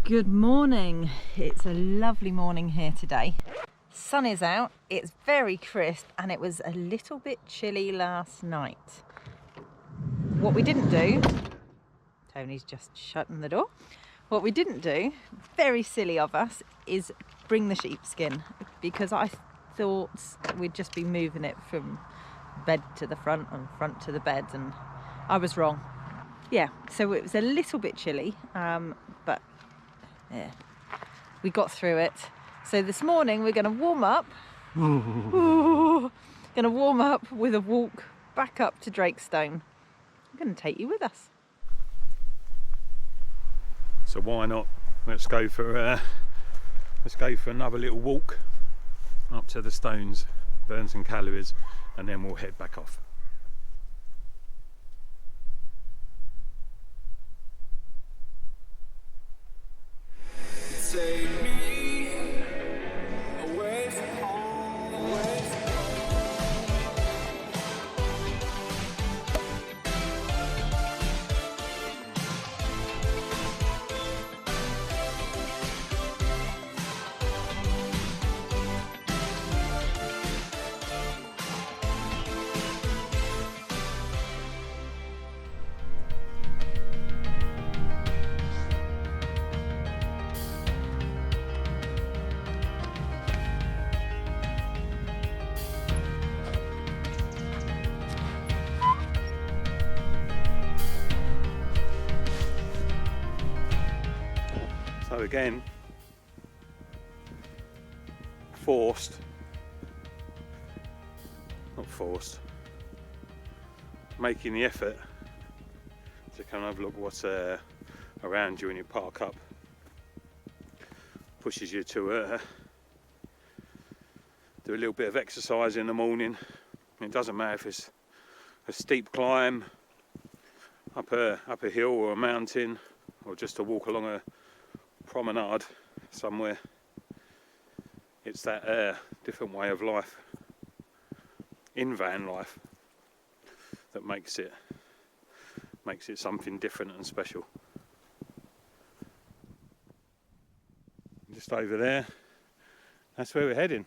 Good morning. It's a lovely morning here today. Sun is out, it's very crisp, and it was a little bit chilly last night. What we didn't do, Tony's just shutting the door. What we didn't do, very silly of us, is bring the sheepskin, because I thought we'd just be moving it from bed to the front and front to the bed, and I was wrong. Yeah, so it was a little bit chilly, but yeah, we got through it. So this morning we're going to warm up. Going to warm up with a walk back up to Drakestone. I'm going to take you with us. So why not? Let's go for another little walk up to the stones, burn some calories, and then we'll head back off. Take me away from home, away from So again, making the effort to kind of look what's around you when you park up, pushes you to do a little bit of exercise in the morning. It doesn't matter if it's a steep climb up a hill or a mountain, or just to walk along a promenade somewhere. It's that different way of life, in van life, that makes it something different and special. Just over there, that's where we're heading.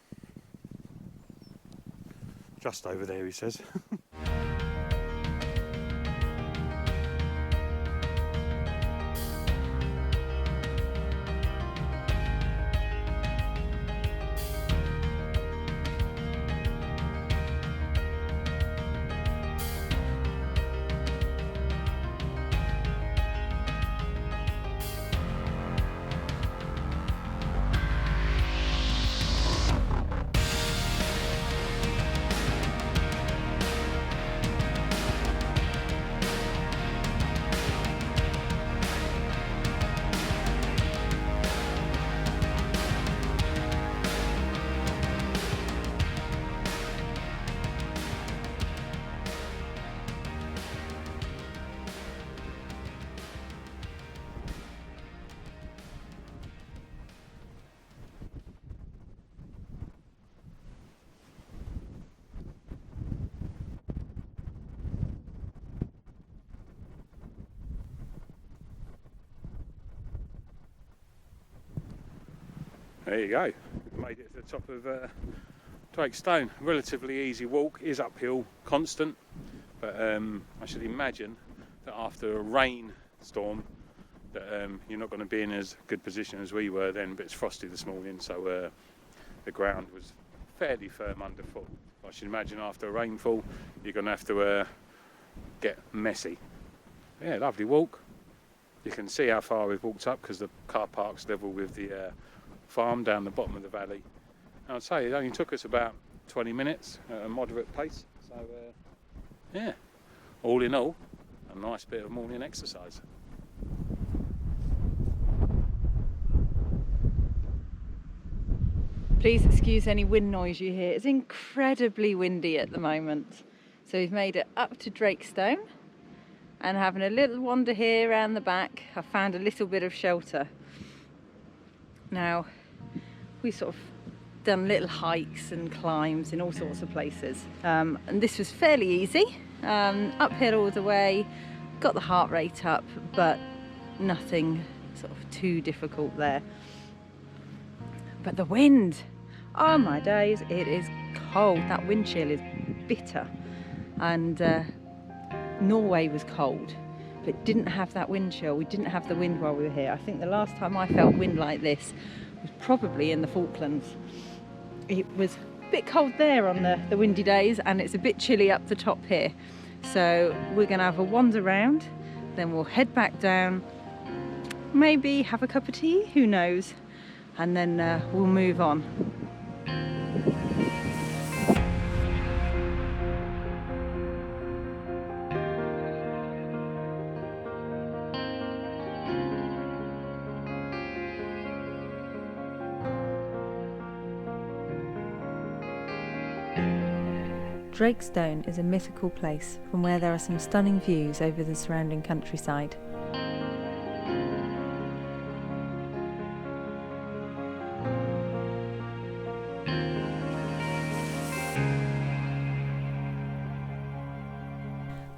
Just over there, he says. There you go, made it to the top of Drakestone. Relatively easy walk, is uphill, constant, but I should imagine that after a rainstorm that you're not going to be in as good position as we were then, but it's frosty this morning, so the ground was fairly firm underfoot. I should imagine after a rainfall you're going to have to get messy. Yeah, lovely walk. You can see how far we've walked up because the car park's level with the farm down the bottom of the valley. And I'd say it only took us about 20 minutes at a moderate pace. So yeah, all in all, a nice bit of morning exercise. Please excuse any wind noise you hear. It's incredibly windy at the moment. So we've made it up to Drakestone and having a little wander here around the back. I found a little bit of shelter. Now, we sort of done little hikes and climbs in all sorts of places, and this was fairly easy, uphill all the way, got the heart rate up, but nothing sort of too difficult there. But the wind, oh my days, it is cold. That wind chill is bitter. And Norway was cold, but didn't have that wind chill. We didn't have the wind while we were here. I think the last time I felt wind like this was probably in the Falklands. It was a bit cold there on the windy days, and it's a bit chilly up the top here. So we're going to have a wander around, then we'll head back down, maybe have a cup of tea, who knows, and then we'll move on. Drakestone is a mythical place from where there are some stunning views over the surrounding countryside.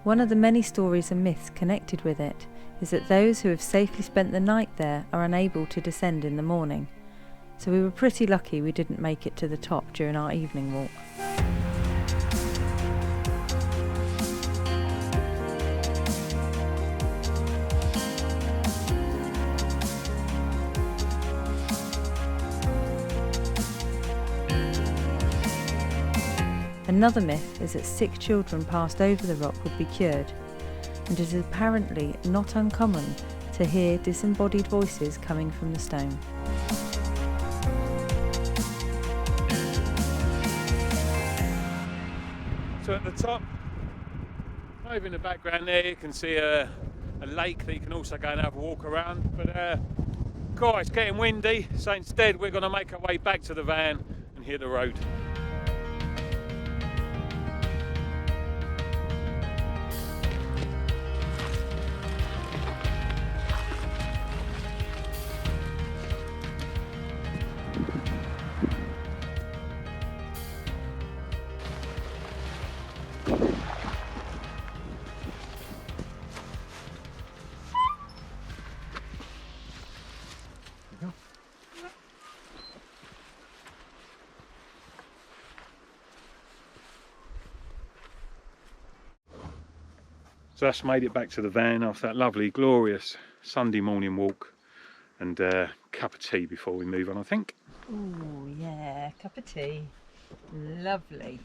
One of the many stories and myths connected with it is that those who have safely spent the night there are unable to descend in the morning. So we were pretty lucky we didn't make it to the top during our evening walk. Another myth is that sick children passed over the rock would be cured, and it is apparently not uncommon to hear disembodied voices coming from the stone. So at the top, over in the background there, you can see a lake that you can also go and have a walk around. But God, it's getting windy, so instead we're going to make our way back to the van and hit the road. So that's made it back to the van after that lovely, glorious Sunday morning walk, and a cup of tea before we move on, I think. Oh yeah, cup of tea. Lovely.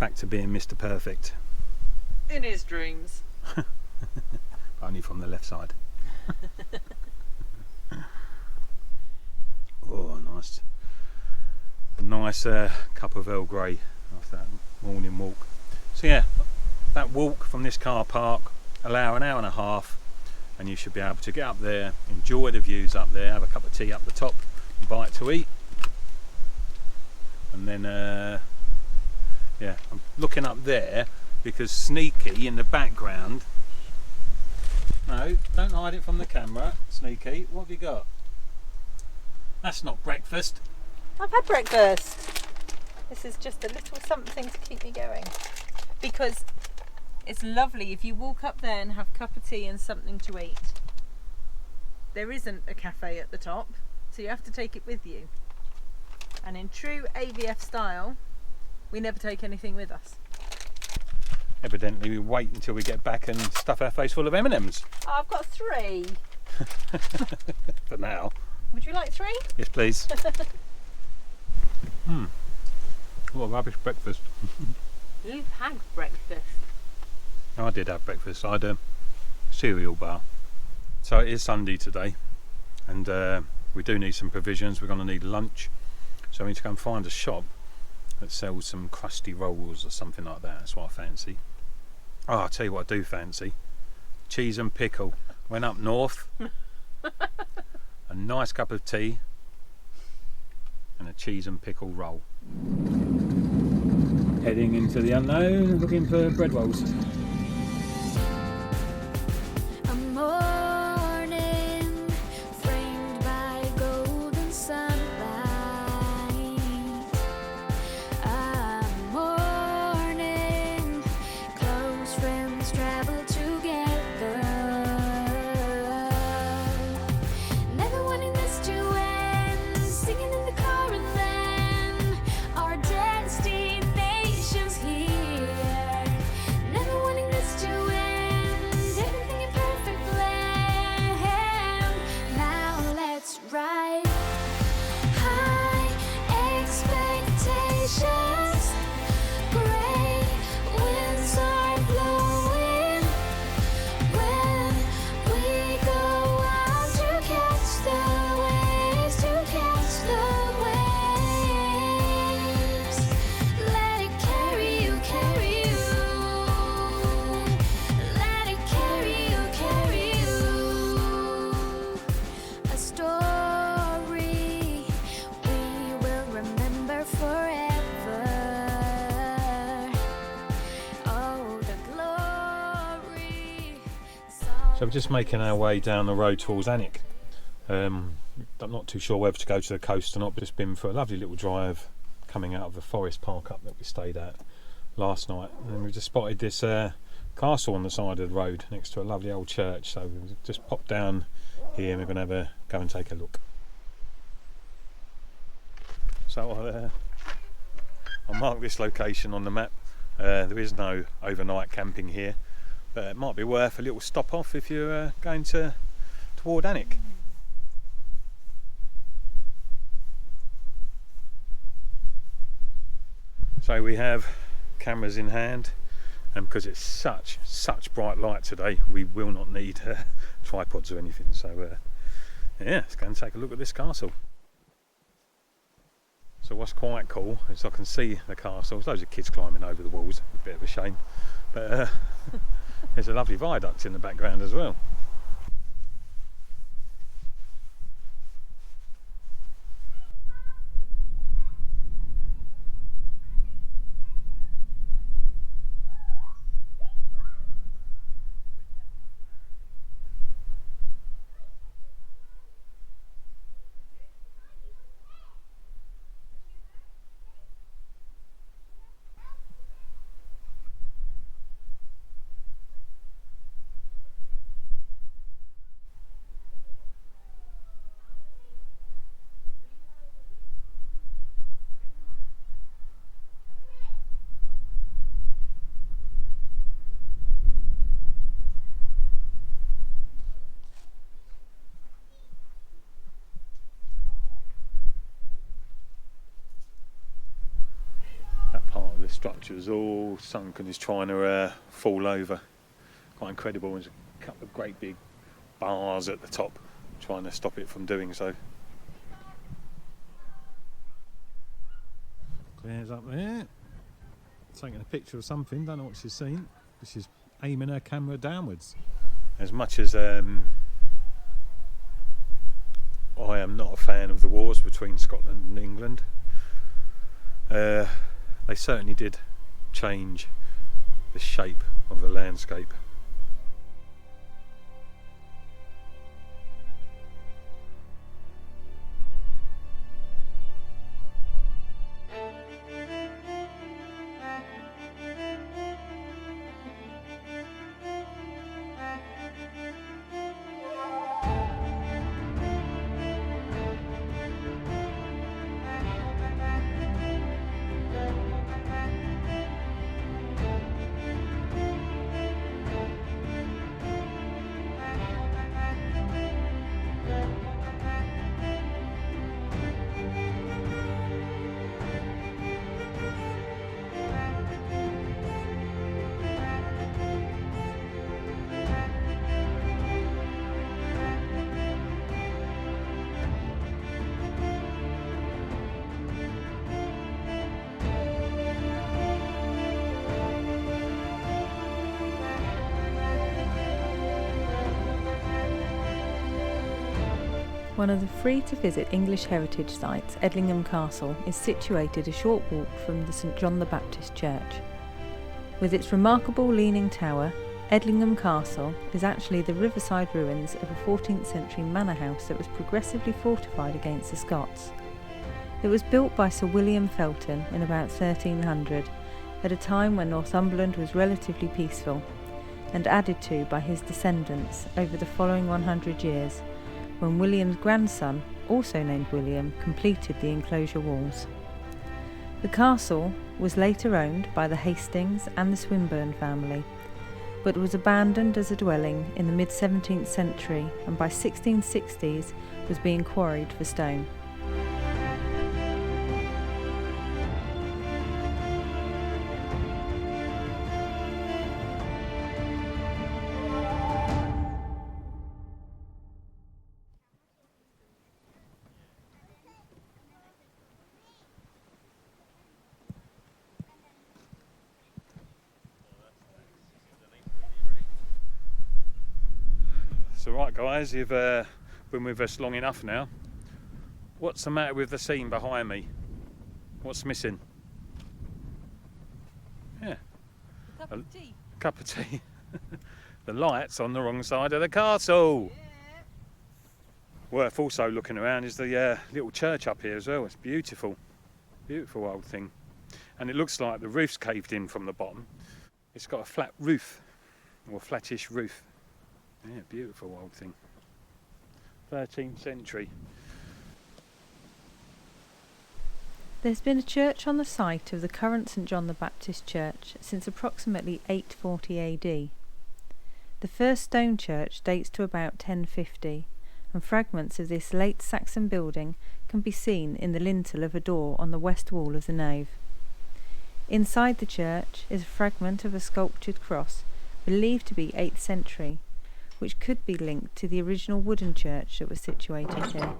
Back to being Mr. Perfect. In his dreams. Only from the left side. Oh, nice. A nice cup of Earl Grey after that morning walk. So yeah, that walk from this car park, allow an hour and a half, and you should be able to get up there, enjoy the views up there, have a cup of tea up the top, a bite to eat, and then yeah, I'm looking up there because Sneaky in the background. No, don't hide it from the camera, Sneaky. What have you got? That's not breakfast. I've had breakfast. This is just a little something to keep me going. Because it's lovely if you walk up there and have a cup of tea and something to eat. There isn't a cafe at the top, so you have to take it with you. And in true AVF style, we never take anything with us. Evidently we wait until we get back and stuff our face full of M&Ms. Oh, I've got 3. For now. Would you like 3? Yes, please. What a rubbish breakfast. You've had breakfast. I did have breakfast. I had a cereal bar. So it is Sunday today, and we do need some provisions. We're going to need lunch, so we need to go and find a shop that sells some crusty rolls or something like that. That's what I fancy. Oh, I'll tell you what I do fancy. Cheese and pickle. Went up north. A nice cup of tea and a cheese and pickle roll. Heading into the unknown, looking for bread rolls. Morning framed by golden sunlight. So we're just making our way down the road towards Alnwick. I'm not too sure whether to go to the coast or not, but just been for a lovely little drive coming out of the forest park up that we stayed at last night. And we've just spotted this castle on the side of the road next to a lovely old church. So we've just popped down here and we're going to go and take a look. So I'll mark this location on the map. There is no overnight camping here, but it might be worth a little stop off if you're going toward Alnwick. So we have cameras in hand, and because it's such bright light today, we will not need tripods or anything. So yeah, let's go and take a look at this castle. So what's quite cool is I can see the castle. There's loads of kids climbing over the walls, a bit of a shame, but there's a lovely viaduct in the background as well. Part of the structure is all sunk and is trying to fall over. Quite incredible. There's a couple of great big bars at the top trying to stop it from doing so. Claire's up there taking a picture of something, don't know what she's seen, but she's aiming her camera downwards. As much as I am not a fan of the wars between Scotland and England, they certainly did change the shape of the landscape. One of the free-to-visit English heritage sites, Edlingham Castle, is situated a short walk from the St John the Baptist Church. With its remarkable leaning tower, Edlingham Castle is actually the riverside ruins of a 14th century manor house that was progressively fortified against the Scots. It was built by Sir William Felton in about 1300, at a time when Northumberland was relatively peaceful, and added to by his descendants over the following 100 years, when William's grandson, also named William, completed the enclosure walls. The castle was later owned by the Hastings and the Swinburne family, but was abandoned as a dwelling in the mid-17th century and by 1660s was being quarried for stone. So right guys, you've been with us long enough now. What's the matter with the scene behind me? What's missing? Yeah. Cup of tea. Cup of tea. The light's on the wrong side of the castle. Worth also looking around is the little church up here as well. It's beautiful. Beautiful old thing. And it looks like the roof's caved in from the bottom. It's got a flat roof, or flattish roof. Yeah, beautiful old thing. 13th century. There's been a church on the site of the current St John the Baptist Church since approximately 840 AD. The first stone church dates to about 1050, and fragments of this late Saxon building can be seen in the lintel of a door on the west wall of the nave. Inside the church is a fragment of a sculptured cross, believed to be 8th century, which could be linked to the original wooden church that was situated here.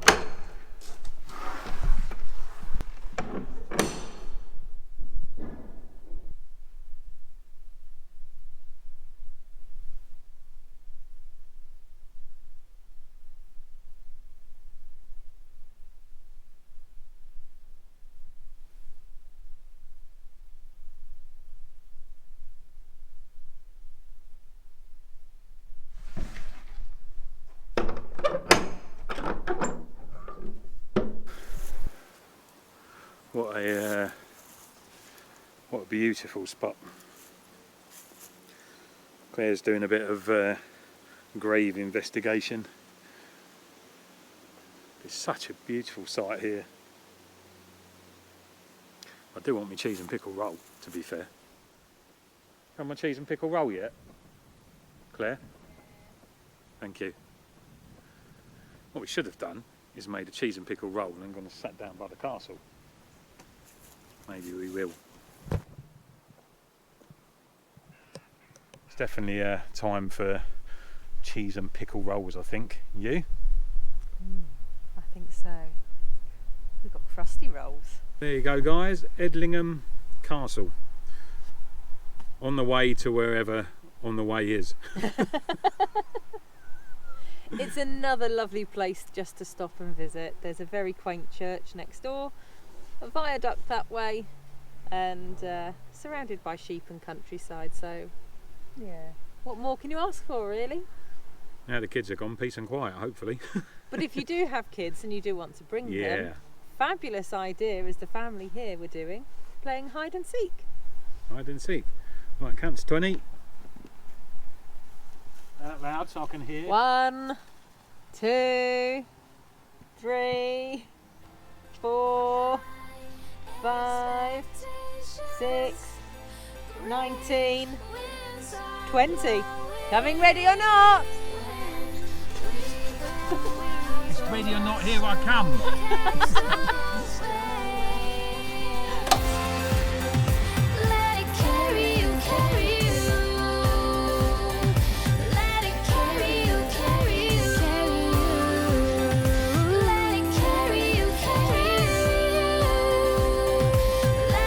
What a beautiful spot. Claire's doing a bit of grave investigation. It's such a beautiful site here. I do want my cheese and pickle roll, to be fair. Have my cheese and pickle roll yet? Claire? Thank you. What we should have done is made a cheese and pickle roll and gone and sat down by the castle. Maybe we will. It's definitely time for cheese and pickle rolls, I think. You? I think so. We've got crusty rolls. There you go, guys. Edlingham Castle. On the way to wherever on the way is. It's another lovely place just to stop and visit. There's a very quaint church next door, a viaduct that way, and surrounded by sheep and countryside, so yeah, what more can you ask for, really? Now the kids are gone, peace and quiet, hopefully. But if you do have kids and you do want to bring them, fabulous idea is the family here we're doing, playing hide and seek. Hide and seek. Right, counts 20. Out loud so I can hear. 1, 2, 3, 4, 5, 6, 19, 20. Coming ready or not? Ready or not, here I come.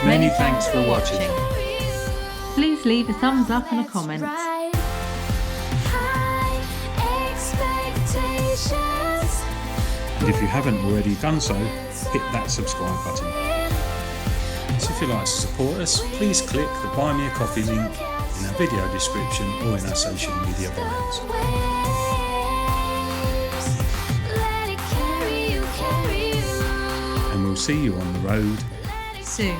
Many thanks for watching. Please leave a thumbs up and a comment. And if you haven't already done so, hit that subscribe button. So if you'd like to support us, please click the Buy Me a Coffee link in our video description or in our social media bios. And we'll see you on the road Soon.